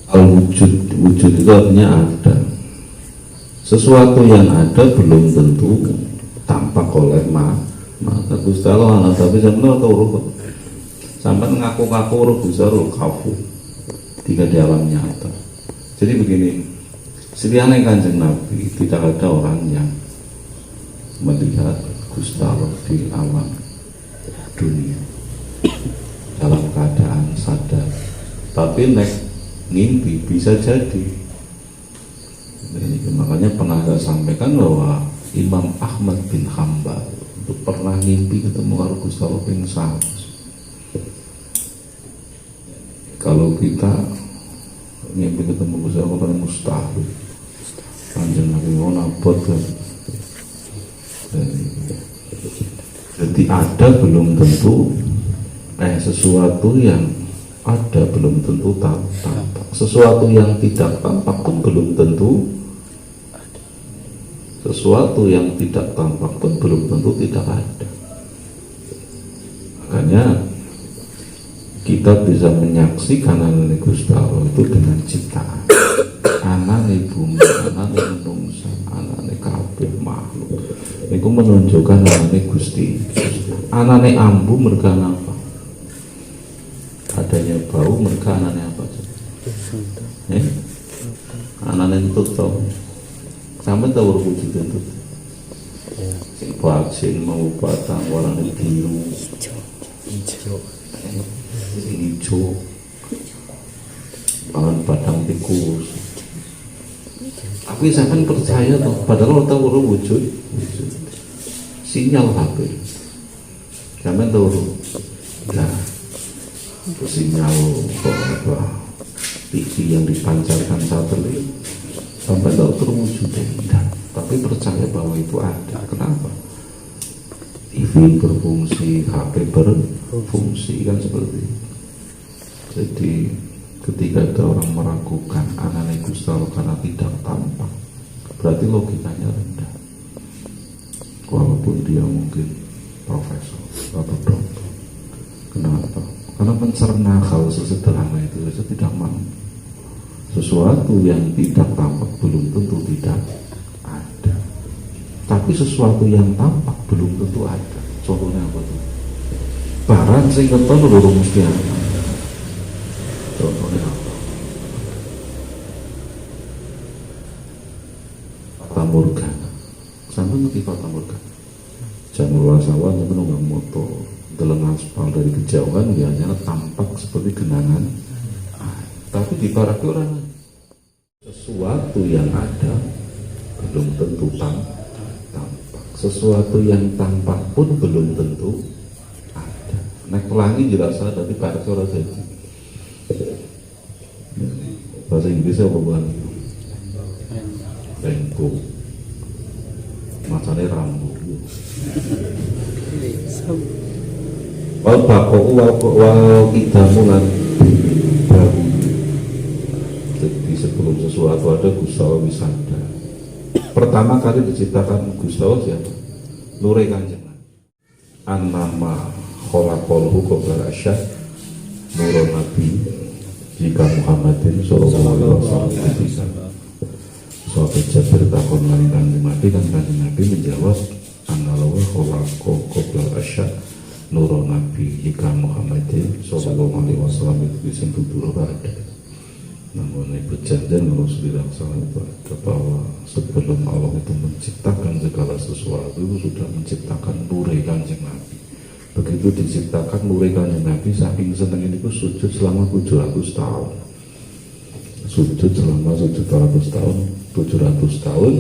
Al-wujud, wujud itu artinya ada. Sesuatu yang ada belum tentu tampak oleh mata. Gusti Allah ana tapi sampeyan ora urut. Sampeyan ngaku-ngaku urut Gusti Allah kafu. Tiga di alam nyata. Jadi begini, seliane Kanjeng Nabi tidak ada orang yang melihat Gusti Allah di alam dunia dalam keadaan sadar. Tapi nek ngimpi bisa jadi. Ini makanya pernah saya sampaikan bahwa Imam Ahmad bin Hambal itu pernah ngimpi ketemu karo Gusti Allah ping 100. Kalau kita ngimpi ketemu Gusti Allah kan mustahil. Kanjeng Nabi mau nabot kan. Jadi ada belum tentu sesuatu yang ada belum tentu tampak. Sesuatu yang tidak tampak pun belum tentu. Sesuatu yang tidak tampak pun belum tentu tidak ada. Makanya kita bisa menyaksikan anane Gusti Allah itu dengan ciptaan. Anane bumi, anane menungsa, anane kabeh makhluk. Itu menunjukkan anane Gusti. Anane ambu merga apa? Adanya bau mereka anane apa saja? Anane entut tau. Sampai tahu wujud entut. Sing vaksin mau batang warna biru, hijau, bahan batang tikus. Tapi sampai percaya toh, padahal tahu wujud. Sinyal HP. Sampai tahu. Nah, sinyal apa TV yang dipancarkan satelit sampai tahu terwujud tidak, tapi percaya bahwa itu ada. Kenapa? TV berfungsi, HP berfungsi kan seperti itu. Jadi ketika ada orang meragukan anane Gusti Allah karena tidak tampak, berarti logikanya rendah. Walaupun dia mungkin profesor atau dokter. Kenapa? Karena mencerna hal sesederhana itu saja tidak mampu. Sesuatu yang tidak tampak belum tentu tidak ada. Tapi sesuatu yang tampak belum tentu ada. Contohnya apa tuh? Barang sing keton loro mesti ada. Contohnya apa? Fata Morgana. Sampai ngerti Fata Morgana? Jamur wasawan itu nunggang motor. Dalam aspal dari kejauhan biasanya tampak seperti genangan tapi di para orang sesuatu yang ada belum tentu tampak, sesuatu yang tampak pun belum tentu ada. Naik pelangi jelas ada di para orang jadi bahasa Inggrisnya apa bukan? Rainbow macamnya rambu wal bako wal kidamu lan baru. Jadi sebelum sesuatu ada Gusti Allah wisada. Pertama kali diciptakan Gusti Allah siapa? Nure Kanjeng An-nama kholaqalhu qabla asyad nurun nabi jika Muhammadin sallallahu alaihi wasallam. Suatu Jabir takon lan Kanjeng Nabi kan Kanjeng Nabi menjawab an-nama kholaqalhu qabla asyad nurun nabi jika Muhammadin sallallahu alaihi wasallam itu sing tutur ada. Namun perjanjian Rasulullah SAW bahwa sebelum Allah itu menciptakan segala sesuatu itu sudah menciptakan nure Kanjeng Nabi. Begitu diciptakan nure Kanjeng Nabi saking seneng itu sujud selama 700 tahun. Sujud selama 700 tahun, 700 tahun.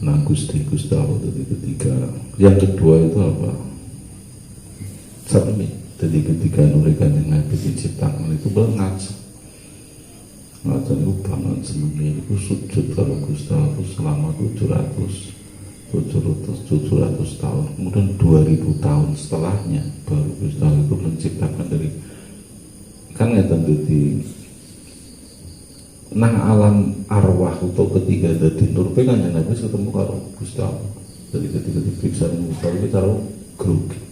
Nah Gusti Allah itu ketiga. Yang kedua itu apa? Sami. Jadi ketika nure Kanjeng Nabi diciptakan itu berngat. Ngaten itu banget senengnya itu sujud kalau Gusti Allah selama 700 tahun. Kemudian 2000 tahun setelahnya baru Gusti Allah itu menciptakan dari kan ngeten dadi nang alam arwah atau ketiga dadi nur kan Nabi ketemu karo Gusti Allah. Jadi ketika diperiksa Gusti Allah kita grogi.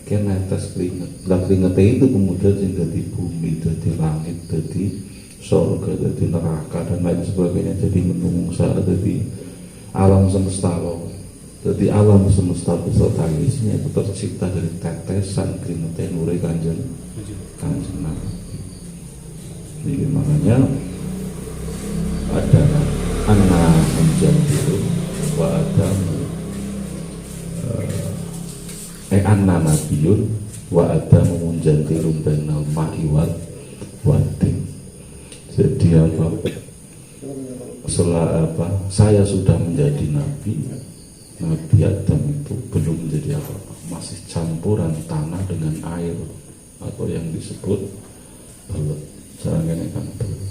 Kena tes keringet. Lah keringetnya itu kemudian sing dadi bumi, dadi langit, dadi surga, jadi neraka dan lain sebagainya, jadi menungsa, jadi alam semesta loh. Jadi alam semesta beserta isinya itu tercipta dari tetesan keringat nure kanjeng Nabi. Jadi makanya ada anak menjadi wa adamu anna nabiyun wa adamu munjantirun bainal ma'i wal wadin. Jadi saya sudah menjadi nabi. Nabi Adam itu belum menjadi apa-apa, masih campuran tanah dengan air, atau yang disebut belut. Jangan kan belut.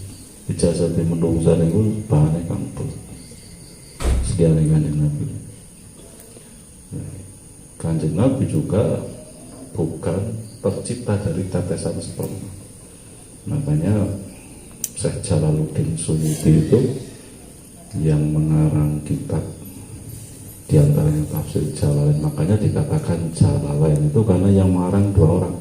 Ijazah di menungsa itu bahannya kan belut. Sekian kanjeng Nabi. Kanjeng Nabi juga bukan tercipta dari tetesan sperma. Makanya Syekh Jalaluddin Suyuti itu yang mengarang kitab di antaranya tafsir Jalalain, makanya dikatakan Jalalain itu karena yang mengarang dua orang.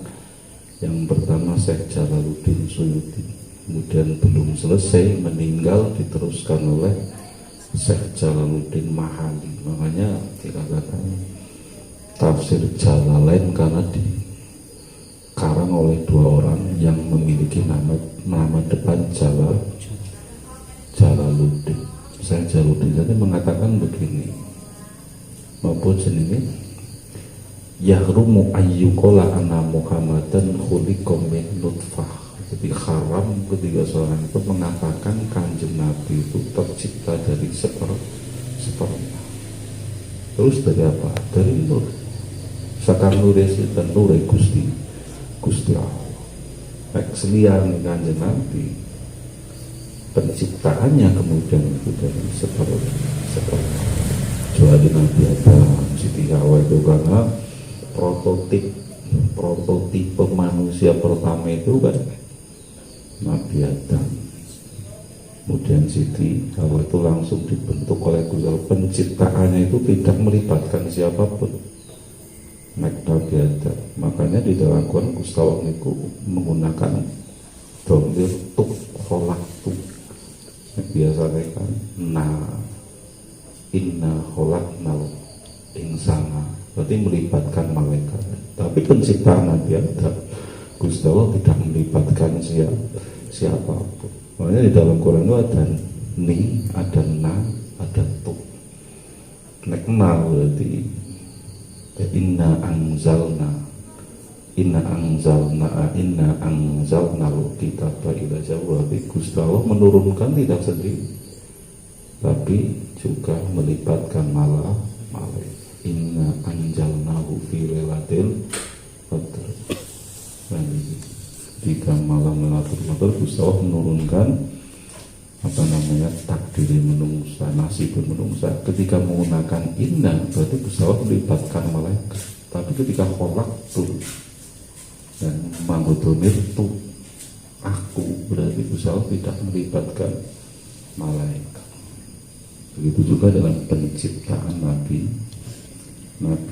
Yang pertama Syekh Jalaluddin Suyuti, kemudian belum selesai meninggal diteruskan oleh Syekh Jalaluddin Mahali, makanya dikatakan tafsir Jalalain karena dikarang oleh dua orang yang memiliki nama depan Jalaluddin. Syekh Jalaluddin jadi mengatakan begini, maupun jenenge yahrumu ayyukola anna Muhammadan khuliqa min nutfah. Jadi haram ketika seorang itu mengatakan kanjeng Nabi itu tercipta dari sperma. Terus dari apa? Dari nur. Sakar nure dan nure Gusti Allah. Ekslian kanjeng Nabi penciptaannya kemudian itu dari sperma. Kecuali Nabi Adam, Siti Hawa itu karena prototipe manusia pertama itu kan Nabi Adam. Kemudian Siti Hawa itu langsung dibentuk oleh Gusti Allah. Penciptaannya itu tidak melibatkan siapapun. Nabi Adam. Makanya di dalam Quran Gusti Allah itu menggunakan domir tuk kholak tuk. Biasanya kan inna kholaknal insana, berarti melibatkan malaikat. Tapi penciptaan Nabi Adam, Gusti Allah tidak melibatkan siapapun. Makanya di dalam Quran itu ada ni, ada na, ada tu. Nekna berarti inna anzalna kitaba ila jawab. Gusti Allah menurunkan tidak sendiri, tapi juga melibatkan malaikat. Inna anjalnahu fi lailatul qadr. Ketika malam Lailatul Qadar Gusti Allah menurunkan takdir menungsa, nasib menungsa. Ketika menggunakan inna berarti Gusti Allah melibatkan malaikat. Tapi ketika kholak tuh dan manggodomir tuh aku, berarti Gusti Allah tidak melibatkan malaikat. Begitu juga dalam penciptaan Nabi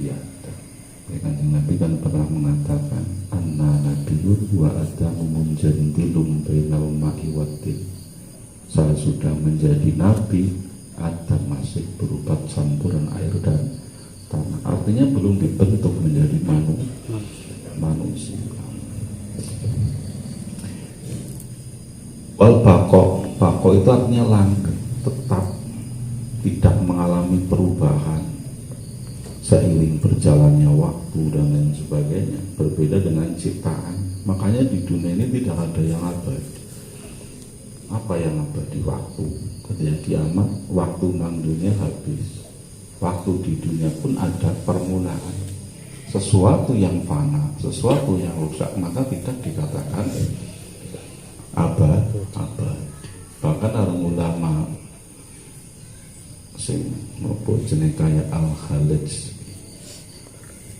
Adam. Kanjeng Nabi kan pernah mengatakan anna nabiyun wa adamu munjandilum bainal ma'i waddin. Saya sudah menjadi nabi, Adam masih berupa campuran air dan tanah. Artinya belum dibentuk menjadi manusia. Wal bako itu artinya langgeng, tetap, tidak mengalami perubahan seiring berjalannya waktu dan lain sebagainya. Berbeda dengan ciptaan. Makanya di dunia ini tidak ada yang abadi. Apa yang abadi? Waktu. Ketika kiamat, waktu nang dunia habis. Waktu di dunia pun ada permulaan. Sesuatu yang fana, sesuatu yang rusak, maka tidak dikatakan abadi. Bahkan orang ulama sing nopo jeneng kaya Al-Khalid,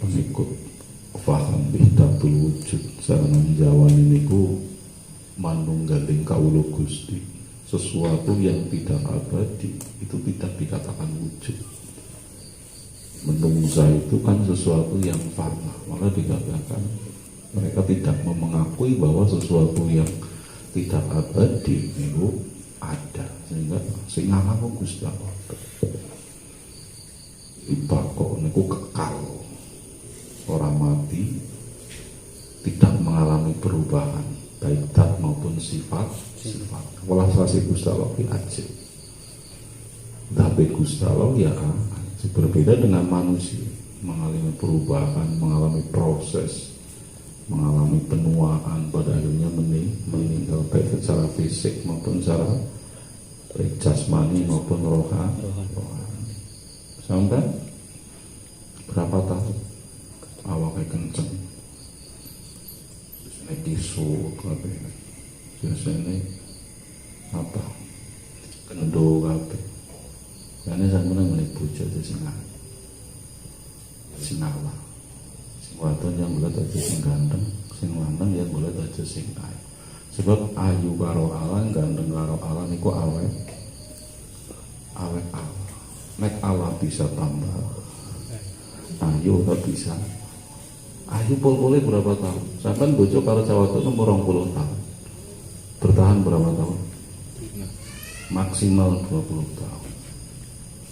pengikut faham bihdatul wujud, sarana Jawa niku manunggaling kawula Gusti. Sesuatu yang tidak abadi itu tidak dikatakan wujud. Menungsa itu kan sesuatu yang fana, maka dikatakan mereka tidak mengakui bahwa sesuatu yang tidak abadi niku ada, sehingga sing ngalam Gusti Allah. Ibako niku kekal, orang mati, tidak mengalami perubahan baik dat maupun sifat. Welasasi Gusti Allah ki ajib. Tapi Gusti Allah ya berbeda dengan manusia, mengalami perubahan, mengalami proses, mengalami penuaan, pada akhirnya meninggal baik secara fisik maupun secara baik jasmani maupun rohani. Sampai berapa tahun awalnya kenceng, biasanya kisut, biasanya apa kendo kabeh. Karena saya pernah melihat bujur di Singala, sing wadon yang boleh aja sing ganteng, sing lanang yang boleh aja sing ayu. Sebab ayu karo Allah, ganteng karo Allah niku awet Allah. Nek Allah bisa tambah ayu tak bisa. Ayu pol-pole berapa tahun? Sampai bojo karo cawat itu umur 20 tahun. Bertahan berapa tahun? Maksimal 20 tahun.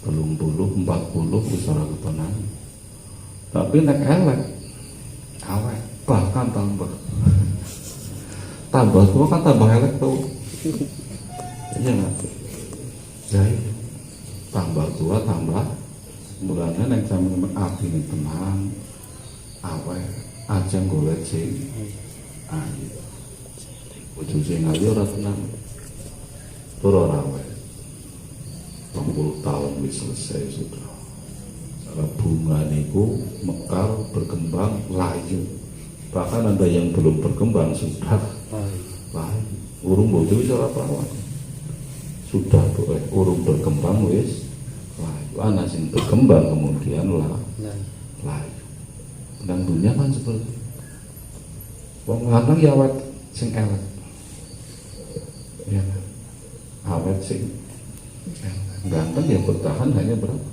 Belum 40 bisa ora ketenan. Tapi nek elek awet bahkan tambah tua kan tambah elek tuh. Iya nggak? Jadi tambah tua tambah mulanya nek sampeyan ati ning tenang awet aja golek sing ayu. Bojo sing ayu ora tenang. Tur ora awet. 20 tahun wis selesai sudah. Cara bunga niku mekar, berkembang, layu. Bahkan ada yang belum berkembang sudah layu. Urung bojo wis ora perawan. Sudah boleh urung berkembang wis layu. Ana sing berkembang kemudian layu. Dan dunia kan seperti wong lanang ya awet sing elek. Ya. Awet sing ganteng yang bertahan hanya berapa?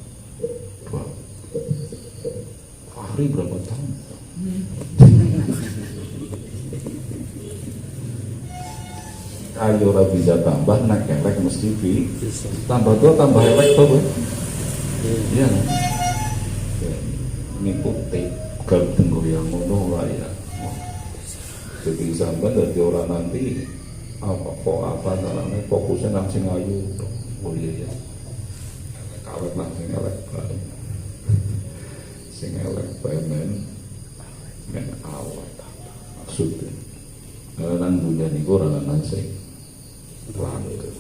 2 hari berapa tahun? Ayo ora bisa tambah, nak elek mesti tambah tua tambah elek tuh. Iya. Ngikuti ganteng yang ngono lah ya. Jadi sampai dari orang nanti apa namanya fokusnya nang sing ayu. Oh iya ya. Awet lah sing elek bae. Sing elek bae men awet. Maksudnya nang dunia niku ora ana sing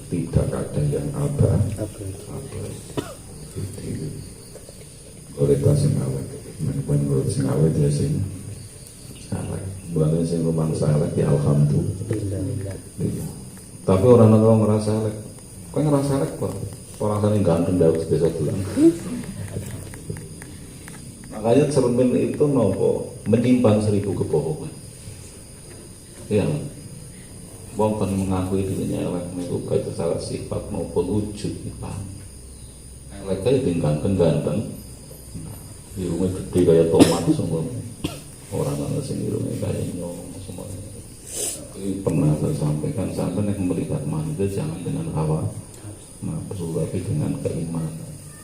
tidak ada yang abadi. Kualitas sing awet. Men sing awet ya sing elek. Bukan sing rumangsa elek ya alhamdulillah. Tapi orang ngerasa elek. Kok ngerasa elek kok? Orang sana ganteng dawet desa tulang. Makanya cermin itu nopo menyimpan 1000 kebohongan. Iya. Wong kan mengakui dirinya elek itu baik secara sifat maupun wujud paham. Elek itu ganteng. Irungnya gede kayak tomat semua. Orang sing irungnya kayak nyong semuanya. Tapi pernah saya sampaikan sampai yang melihat manusia jangan dengan hawa nafsu tapi dengan keimanan.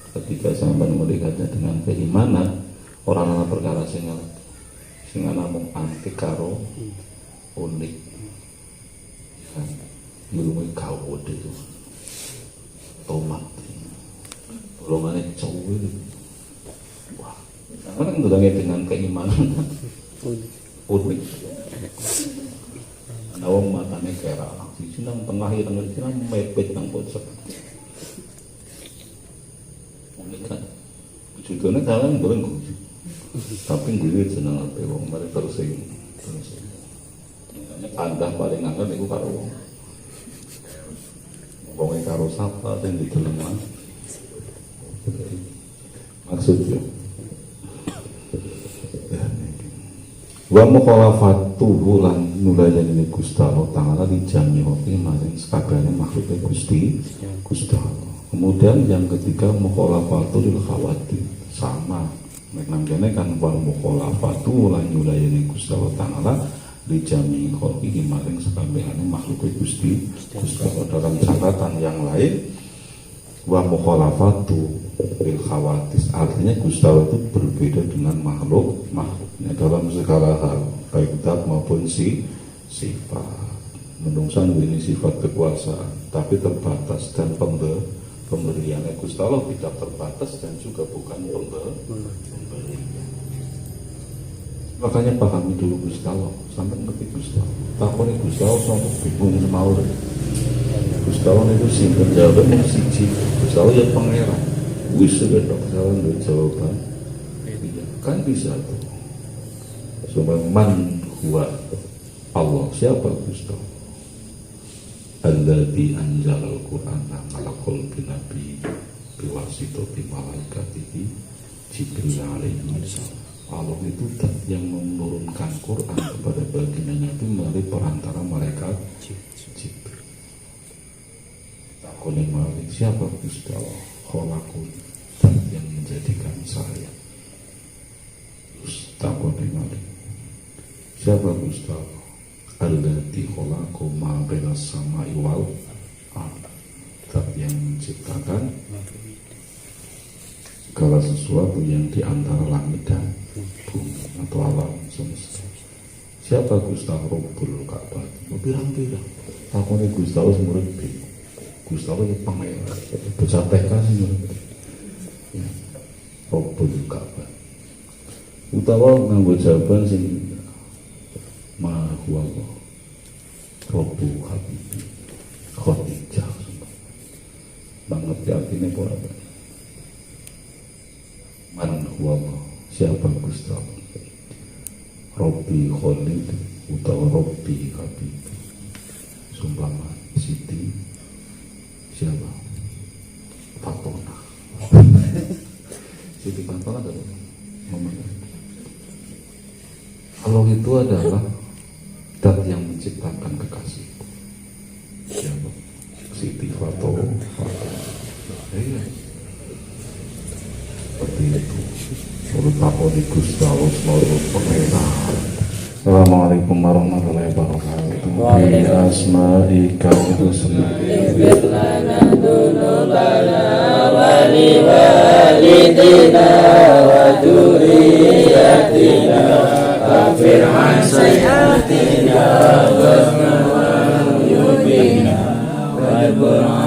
Ketika sampai melihatnya dengan keimanan, orang perkara sing namung antik karo unik. Kan ilmu kau itu tomat. Golongannya cowok itu. Wah, kan dengan keimanan unik. Nawang matanya kera, di sini tengah mepet nang pojok. Unik kan? Judulnya kalian boleh nguji, tapi nguji jenang apa? Wong mereka terus. Anda paling angkat itu karo wong. Wongnya karo sapa dan di dalam maksudnya. Wa mukhalafatuhu lan nulayani Gusti Allah Ta'ala di jami'ofi maring sakabehane makhluk Gusti Allah. Kemudian yang ketiga mukhalafatul khawatir sama nek nang kene kan wa mukhalafatuhu lan nulayani Gusti Allah Ta'ala di jami kholqihi maring sekabehane makhluk Gusti Allah. Dalam catatan yang lain, wa mukhalafatu bil khawatis, artinya Gusti Allah itu berbeda dengan makhluknya dalam segala hal, baik zat maupun sifat. Menungsan ini sifat kekuasaan, tapi terbatas, dan pemberiannya Gusti Allah tidak terbatas dan juga bukan pemberian. Makanya pahami dulu Gusti Allah, sampai ngerti Gusti Allah. Takone Gusti Allah sampai bingung semau. Gusti Allah itu singkat jawabannya siji. Gusti Allah ya pangeran. Wis sudah salah dari jawaban. Iya, kan bisa tuh. Cuma man huwa Allah, siapa Gusti Allah? Alladzi anzalal Qur'ana ala qalbi nabi biwasitati malaikatihi Jibril alaihi salam. Allah itu yang menurunkan Quran kepada baginda Nabi melalui perantara malaikat Jibril. Takone malik, siapa Gusti Allah? Khalaqun, yang menjadikan saya. Terus takone malik, siapa Gusti Allah? Alladzi khalaqu ma bainas sama'i wal ardh, yang menciptakan segala sesuatu yang di antara langit dan bumi atau alam semesta. Siapa Gusti Allah? Rabbul Ka'bah. Pirang-pirang takone Gusti Allah semurut bingung. Gusti Allah ya pangeran, bocah TK sing ya. Rabbul Ka'bah. Utawa nganggo jawaban sing ma huwa Allah. Rabbu Habibi Khadijah. Banget artinya apa? Man huwa Allah, siapa Gusti Allah? Rabbi Khalid utawa Rabbi Habib. Sumpama Siti siapa? Fatona. Siti Fatona adalah ngomongnya. Allah itu adalah zat yang menciptakan kekasih. Siapa? Siti Fatona. Iya. Seperti itu. Menurut takoni Gusti Allah menurut pengenalan. Assalamualaikum warahmatullahi wabarakatuh. Bi asma'ika husna ighfir lana dzunubana wa li walidina wa dzurriyyatina waghfir an sayyi'atina wa yubina wa